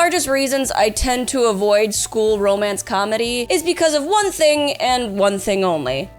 largest reasons I tend to avoid school romance comedy is because of one thing and one thing only.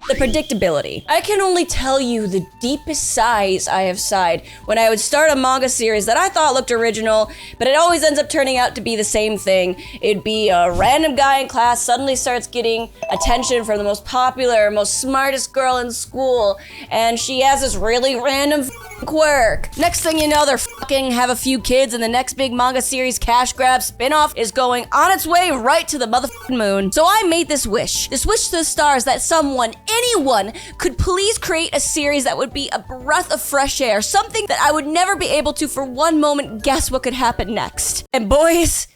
The predictability. I can only tell you the deepest sighs I have sighed when I would start a manga series that I thought looked original, but it always ends up turning out to be the same thing. It'd be a random guy in class suddenly starts getting attention from the most popular, most smartest girl in school, and she has this really random quirk. Next thing you know, they're fucking have a few kids, and the next big manga series cash grab spin-off is going on its way right to the motherfucking moon. So I made this wish to the stars that someone, anyone, could please create a series that would be a breath of fresh air, something that I would never be able to for one moment guess what could happen next. And boys,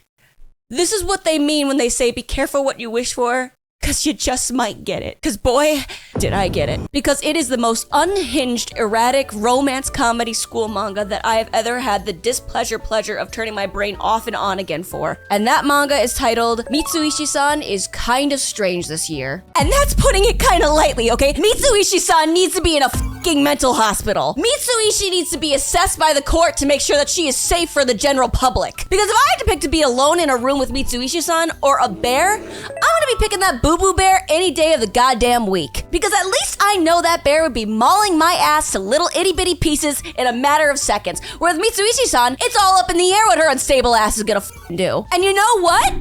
this is what they mean when they say be careful what you wish for, cause you just might get it. Cause boy, did I get it. Because it is the most unhinged, erratic, romance comedy school manga that I have ever had the pleasure of turning my brain off and on again for. And that manga is titled Mitsuishi-san is Kinda Strange This Year. And that's putting it kinda lightly, okay? Mitsuishi-san needs to be in a fucking mental hospital. Mitsuishi needs to be assessed by the court to make sure that she is safe for the general public. Because if I had to pick to be alone in a room with Mitsuishi-san or a bear, I'm gonna be picking that boo-boo bear any day of the goddamn week. Because at least I know that bear would be mauling my ass to little itty-bitty pieces in a matter of seconds. Whereas Mitsuishi-san, it's all up in the air what her unstable ass is gonna fucking do. And you know what?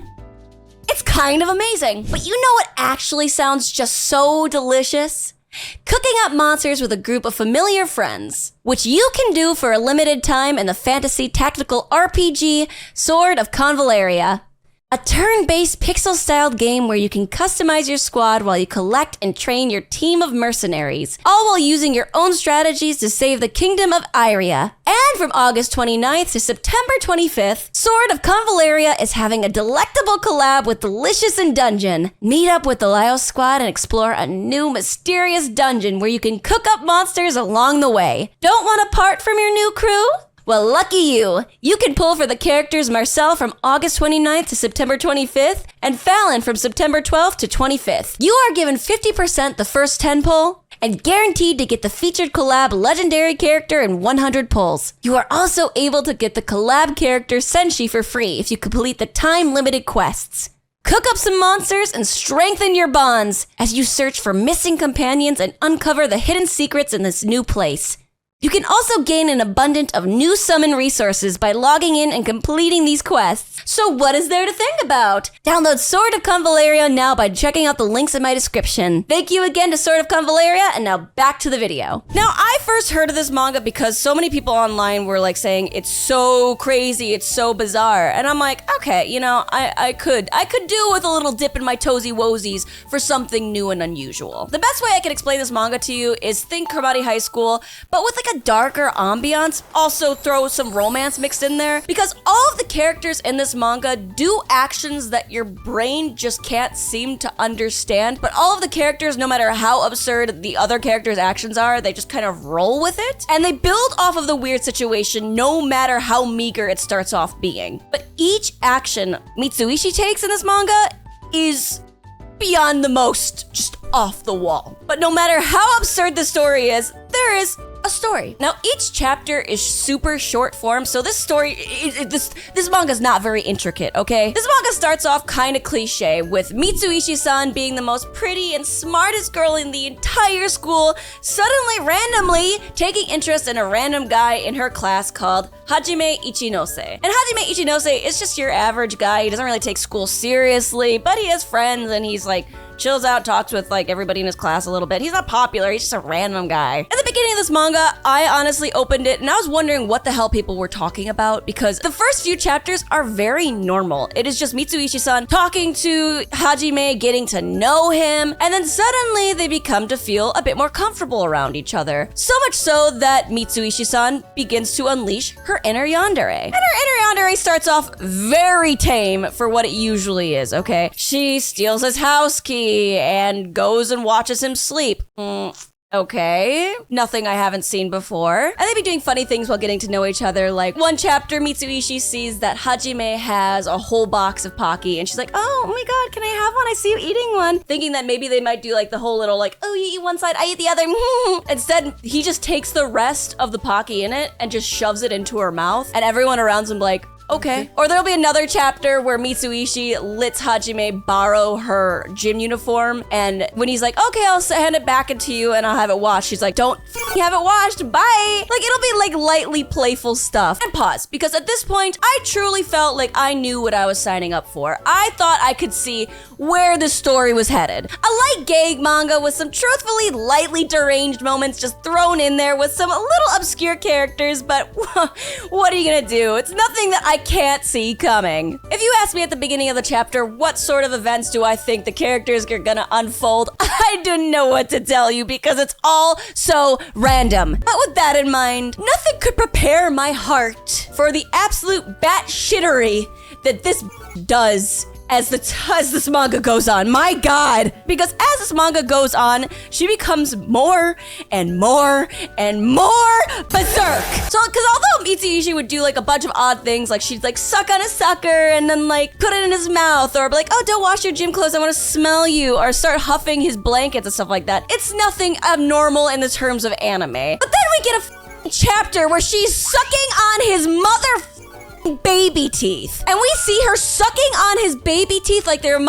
It's kind of amazing. But you know what actually sounds just so delicious? Cooking up monsters with a group of familiar friends, which you can do for a limited time in the fantasy tactical RPG Sword of Convaleria. A turn-based pixel-styled game where you can customize your squad while you collect and train your team of mercenaries, all while using your own strategies to save the kingdom of Iria. And from August 29th to September 25th, Sword of Convaleria is having a delectable collab with Delicious in Dungeon. Meet up with the Lio squad and explore a new mysterious dungeon where you can cook up monsters along the way. Don't want to part from your new crew? Well, lucky you. You can pull for the characters Marcel from August 29th to September 25th and Fallon from September 12th to 25th. You are given 50% the first 10 pull and guaranteed to get the featured collab legendary character in 100 pulls. You are also able to get the collab character Senshi for free if you complete the time-limited quests. Cook up some monsters and strengthen your bonds as you search for missing companions and uncover the hidden secrets in this new place. You can also gain an abundance of new summon resources by logging in and completing these quests. So what is there to think about? Download Sword of Convaleria now by checking out the links in my description. Thank you again to Sword of Convaleria, and now back to the video. Now, I first heard of this manga because so many people online were like saying it's so crazy, it's so bizarre. And I'm like, okay, you know, I could do with a little dip in my toesy woesies for something new and unusual. The best way I can explain this manga to you is think Karate High School, but with like a darker ambiance. Also throw some romance mixed in there because all of the characters in this manga do actions that your brain just can't seem to understand, but all of the characters, no matter how absurd the other characters' actions are, they just kind of roll with it, and they build off of the weird situation no matter how meager it starts off being. But each action Mitsuishi takes in this manga is beyond the most just off the wall. But no matter how absurd the story is, there is a story. Now, each chapter is super short form, so this story, this manga is not very intricate, okay? This manga starts off kind of cliche, with Mitsuishi-san being the most pretty and smartest girl in the entire school, suddenly, randomly, taking interest in a random guy in her class called Hajime Ichinose. And Hajime Ichinose is just your average guy. He doesn't really take school seriously, but he has friends, and he's like, chills out, talks with like everybody in his class a little bit. He's not popular, he's just a random guy. At the beginning of this manga, I honestly opened it and I was wondering what the hell people were talking about because the first few chapters are very normal. It is just Mitsuishi-san talking to Hajime, getting to know him, and then suddenly they become to feel a bit more comfortable around each other. So much so that Mitsuishi-san begins to unleash her inner yandere. And her inner yandere starts off very tame for what it usually is, okay? She steals his house key and goes and watches him sleep. Okay, nothing I haven't seen before. And they be doing funny things while getting to know each other. Like one chapter, Mitsuishi sees that Hajime has a whole box of Pocky and she's like, oh my god, can I have one? I see you eating one. Thinking that maybe they might do like the whole little like, oh, you eat one side, I eat the other. Instead, he just takes the rest of the Pocky in it and just shoves it into her mouth. And everyone around him like, okay. Or there'll be another chapter where Mitsuishi lets Hajime borrow her gym uniform, and when he's like, okay, I'll hand it back into you and I'll have it washed, she's like, don't have it washed, bye. Like, it'll be like lightly playful stuff. And pause, because at this point, I truly felt like I knew what I was signing up for. I thought I could see where the story was headed. A light gag manga with some truthfully lightly deranged moments just thrown in there with some little obscure characters, but what are you gonna do? It's nothing that I can't see coming. If you asked me at the beginning of the chapter, what sort of events do I think the characters are gonna unfold, I didn't know what to tell you because it's all so random. But with that in mind, nothing could prepare my heart for the absolute batshittery that this does as this manga goes on. My God. Because as this manga goes on, she becomes more and more and more berserk. So, because although Mitsuishi would do like a bunch of odd things, like she'd like suck on a sucker and then like put it in his mouth, or be like, oh, don't wash your gym clothes, I want to smell you, or start huffing his blankets and stuff like that. It's nothing abnormal in the terms of anime. But then we get a chapter where she's sucking on his baby teeth. And we see her sucking on his baby teeth like they're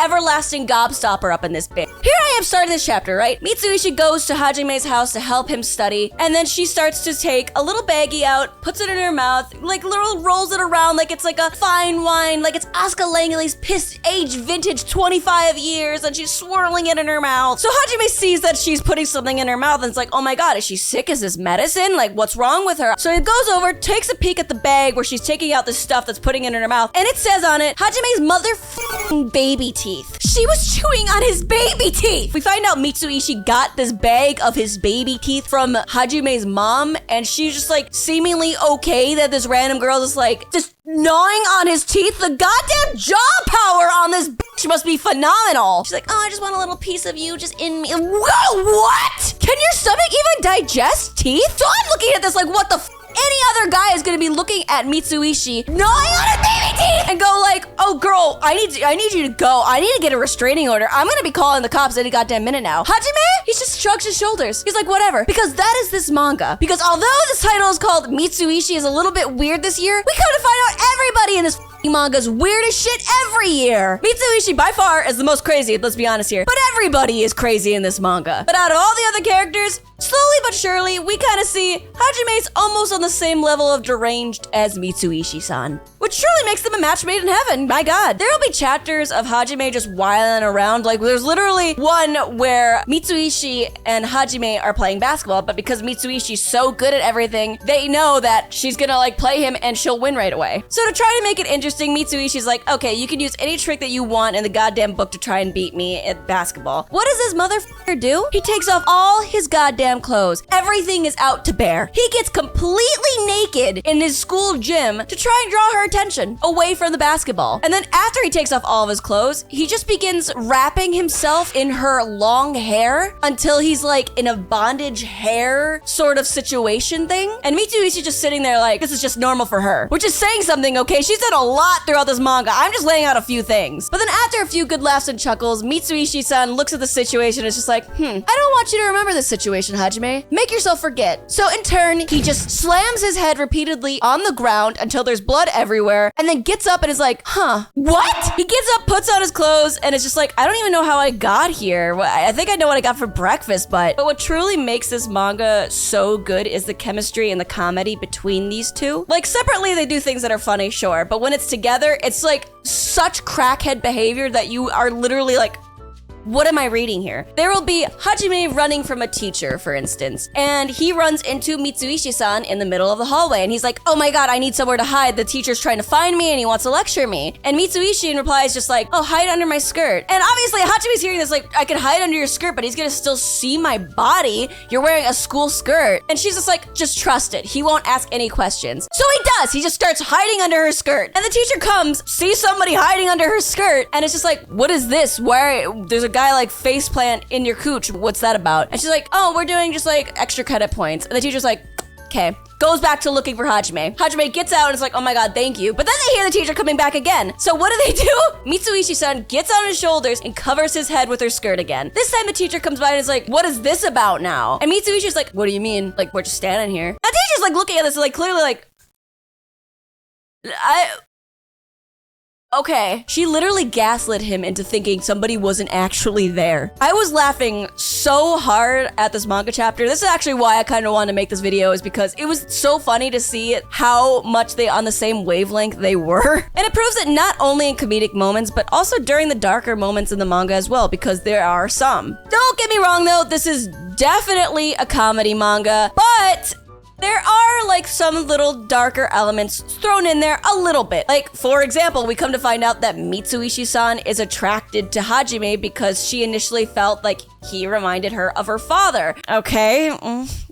everlasting gobstopper up in this bit. Here I am starting this chapter, right? Mitsuishi goes to Hajime's house to help him study, and then she starts to take a little baggie out, puts it in her mouth, like little rolls it around like it's like a fine wine, like it's Asuka Langley's piss age vintage 25 years, and she's swirling it in her mouth. So Hajime sees that she's putting something in her mouth, and it's like, oh my God, is she sick? Is this medicine? Like, what's wrong with her? So he goes over, takes a peek at the bag where she's taking out the stuff that's putting it in her mouth, and it says on it, Hajime's baby teeth. She was chewing on his baby teeth. We find out Mitsuishi got this bag of his baby teeth from Hajime's mom, and she's just like seemingly okay that this random girl is like just gnawing on his teeth. The goddamn jaw power on this bitch must be phenomenal. She's like, oh, I just want a little piece of you just in me. Whoa, what? Can your stomach even digest teeth? So I'm looking at this like, what the any other guy is gonna be looking at Mitsuishi gnawing on his baby teeth and go like, oh girl, I need you to go. I need to get a restraining order. I'm gonna be calling the cops any goddamn minute now. Hajime? He just shrugs his shoulders. He's like, whatever. Because that is this manga. Because although this title is called Mitsuishi is a little bit weird this year, we come to find out everybody in this manga's weird as shit every year. Mitsuishi by far is the most crazy, let's be honest here. But everybody is crazy in this manga. But out of all the other characters, slowly but surely, we kind of see Hajime's almost on the same level of deranged as Mitsuishi-san. Which truly makes them a match made in heaven, my God. There will be chapters of Hajime just whiling around. Like, there's literally one where Mitsuishi and Hajime are playing basketball, but because Mitsuishi's so good at everything, they know that she's gonna like play him and she'll win right away. So to try to make it interesting, Mitsuishi's like, okay, you can use any trick that you want in the goddamn book to try and beat me at basketball. What does this motherfucker do? He takes off all his goddamn clothes. Everything is out to bear. He gets completely naked in his school gym to try and draw her attention away from the basketball. And then after he takes off all of his clothes, he just begins wrapping himself in her long hair until he's like in a bondage hair sort of situation thing. And Mitsuishi just sitting there like, this is just normal for her. Which is saying something, okay? She's done a lot throughout this manga. I'm just laying out a few things. But then after a few good laughs and chuckles, Mitsuishi-san looks at the situation and is just like, I don't want you to remember this situation, Hajime. Make yourself forget. So in turn, he just slams his head repeatedly on the ground until there's blood everywhere, and then gets up and is like, what? He gets up, puts on his clothes, and it's just like, I don't even know how I got here. I think I know what I got for breakfast, but what truly makes this manga so good is the chemistry and the comedy between these two. Like, separately, they do things that are funny, sure, but when it's together, it's like such crackhead behavior that you are literally like, what am I reading here? There will be Hajime running from a teacher, for instance, and he runs into Mitsuishi-san in the middle of the hallway, and he's like, oh my God, I need somewhere to hide. The teacher's trying to find me, and he wants to lecture me. And Mitsuishi in reply is just like, oh, hide under my skirt. And obviously, Hajime's hearing this like, I can hide under your skirt, but he's gonna still see my body. You're wearing a school skirt. And she's just like, just trust it. He won't ask any questions. So he does. He just starts hiding under her skirt. And the teacher comes, sees somebody hiding under her skirt, and it's just like, what is this? Why? There's a guy like faceplant in your cooch. What's that about? And she's like, oh, we're doing just like extra credit points. And the teacher's like, okay. Goes back to looking for Hajime. Hajime gets out and is like, oh my God, thank you. But then they hear the teacher coming back again. So what do? Mitsuishi-san gets on his shoulders and covers his head with her skirt again. This time the teacher comes by and is like, what is this about now? And Mitsuishi's like, what do you mean? Like, we're just standing here. The teacher's like looking at this like clearly like, Okay, she literally gaslit him into thinking somebody wasn't actually there. I was laughing so hard at this manga chapter. This is actually why I kind of wanted to make this video, is because it was so funny to see how much they on the same wavelength they were. And it proves it not only in comedic moments, but also during the darker moments in the manga as well, because there are some. Don't get me wrong though, this is definitely a comedy manga, but there are like some little darker elements thrown in there a little bit. Like, for example, we come to find out that Mitsuishi-san is attracted to Hajime because she initially felt like he reminded her of her father. Okay,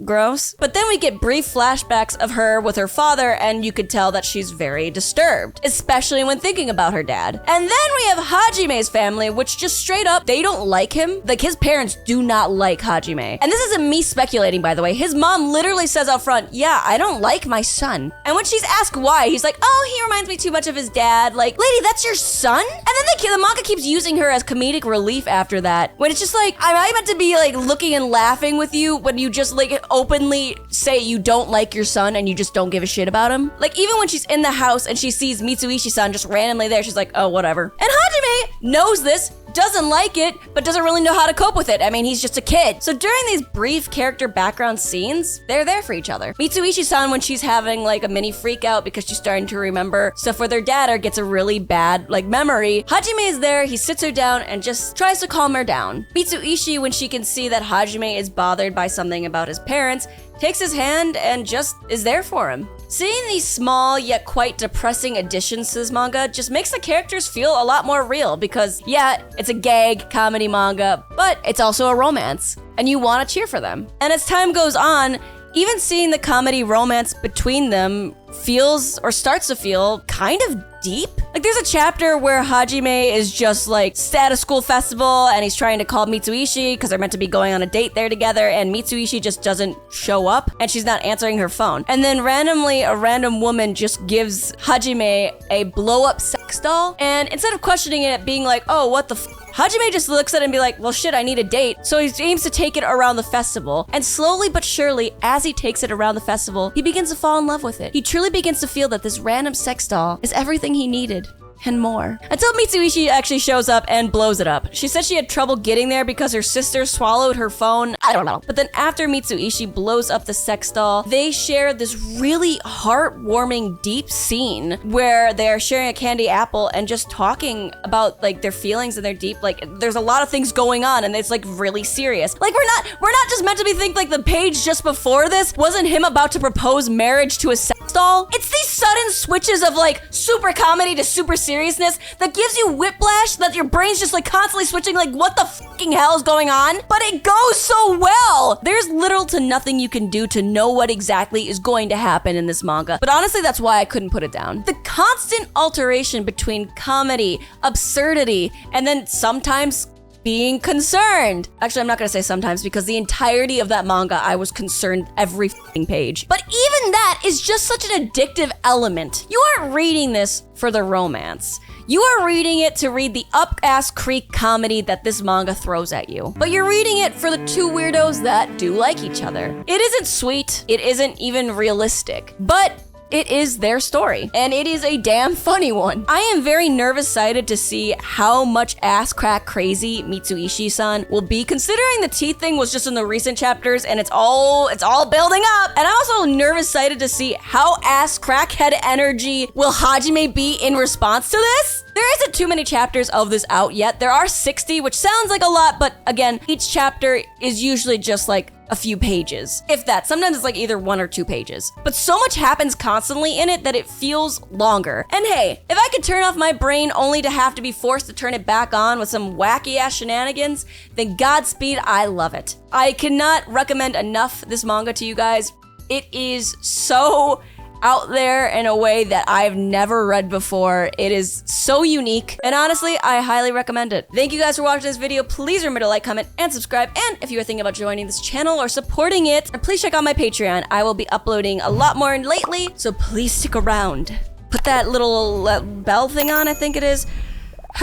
gross. But then we get brief flashbacks of her with her father, and you could tell that she's very disturbed, especially when thinking about her dad. And then we have Hajime's family, which just straight up, they don't like him. Like, his parents do not like Hajime. And this isn't me speculating, by the way. His mom literally says out front, yeah, I don't like my son. And when she's asked why, he's like, oh, he reminds me too much of his dad. Like, lady, that's your son? And then the manga keeps using her as comedic relief after that, when it's just like, am I meant to be like looking and laughing with you when you just like openly say you don't like your son and you just don't give a shit about him? Like, even when she's in the house and she sees Mitsuishi-san just randomly there, she's like, oh, whatever. And Hajime knows this, doesn't like it, but doesn't really know how to cope with it. I mean, he's just a kid. So during these brief character background scenes, they're there for each other. Mitsuishi-san, when she's having like a mini freak out because she's starting to remember stuff with her dad or gets a really bad like memory, Hajime is there, he sits her down and just tries to calm her down. Mitsuishi, when she can see that Hajime is bothered by something about his parents, takes his hand and just is there for him. Seeing these small yet quite depressing additions to this manga just makes the characters feel a lot more real, because yeah, it's a gag comedy manga, but it's also a romance, and you want to cheer for them. And as time goes on, even seeing the comedy romance between them feels, or starts to feel, kind of deep. Like, there's a chapter where Hajime is just like at a school festival and he's trying to call Mitsuishi because they're meant to be going on a date there together, and Mitsuishi just doesn't show up and she's not answering her phone. And then randomly, a random woman just gives Hajime a blow-up sex doll, and instead of questioning it, being like, oh, what the Hajime just looks at it and be like, well, shit, I need a date. So he aims to take it around the festival. And slowly but surely, as he takes it around the festival, he begins to fall in love with it. He truly begins to feel that this random sex doll is everything he needed. And more. Until Mitsuishi actually shows up and blows it up. She said she had trouble getting there because her sister swallowed her phone. I don't know. But then after Mitsuishi blows up the sex doll, they share this really heartwarming, deep scene where they're sharing a candy apple and just talking about like their feelings and their deep, like, there's a lot of things going on and it's like really serious. Like, we're not just meant to be think like the page just before this wasn't him about to propose marriage to a sex doll. It's these sudden switches of like super comedy to super seriousness that gives you whiplash, that your brain's just like constantly switching like, what the fucking hell is going on? But it goes so well. There's little to nothing you can do to know what exactly is going to happen in this manga. But honestly, that's why I couldn't put it down. The constant alteration between comedy, absurdity, and then sometimes being concerned. Actually, I'm not gonna say sometimes, because the entirety of that manga, I was concerned every fucking page. But even that is just such an addictive element. You aren't reading this for the romance. You are reading it to read the up-ass creek comedy that this manga throws at you. But you're reading it for the two weirdos that do like each other. It isn't sweet. It isn't even realistic. But it is their story, and it is a damn funny one. I am very nervous-sighted to see how much ass crack crazy Mitsuishi-san will be, considering the teeth thing was just in the recent chapters and it's all building up. And I'm also nervous-sighted to see how ass crackhead energy will Hajime be in response to this. There isn't too many chapters of this out yet. There are 60, which sounds like a lot, but again, each chapter is usually just like a few pages, if that. Sometimes it's like either 1 or 2 pages. But so much happens constantly in it that it feels longer. And hey, if I could turn off my brain only to have to be forced to turn it back on with some wacky ass shenanigans, then Godspeed, I love it. I cannot recommend enough this manga to you guys. It is so out there in a way that I've never read before. It is so unique, and honestly, I highly recommend it. Thank you guys for watching this video. Please remember to like, comment, and subscribe. And if you are thinking about joining this channel or supporting it, please check out my Patreon. I will be uploading a lot more lately, so please stick around. Put that little bell thing on, I think it is.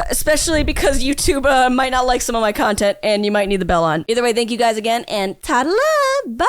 Especially because YouTube might not like some of my content, and you might need the bell on. Either way, thank you guys again, and ta-da! Bye!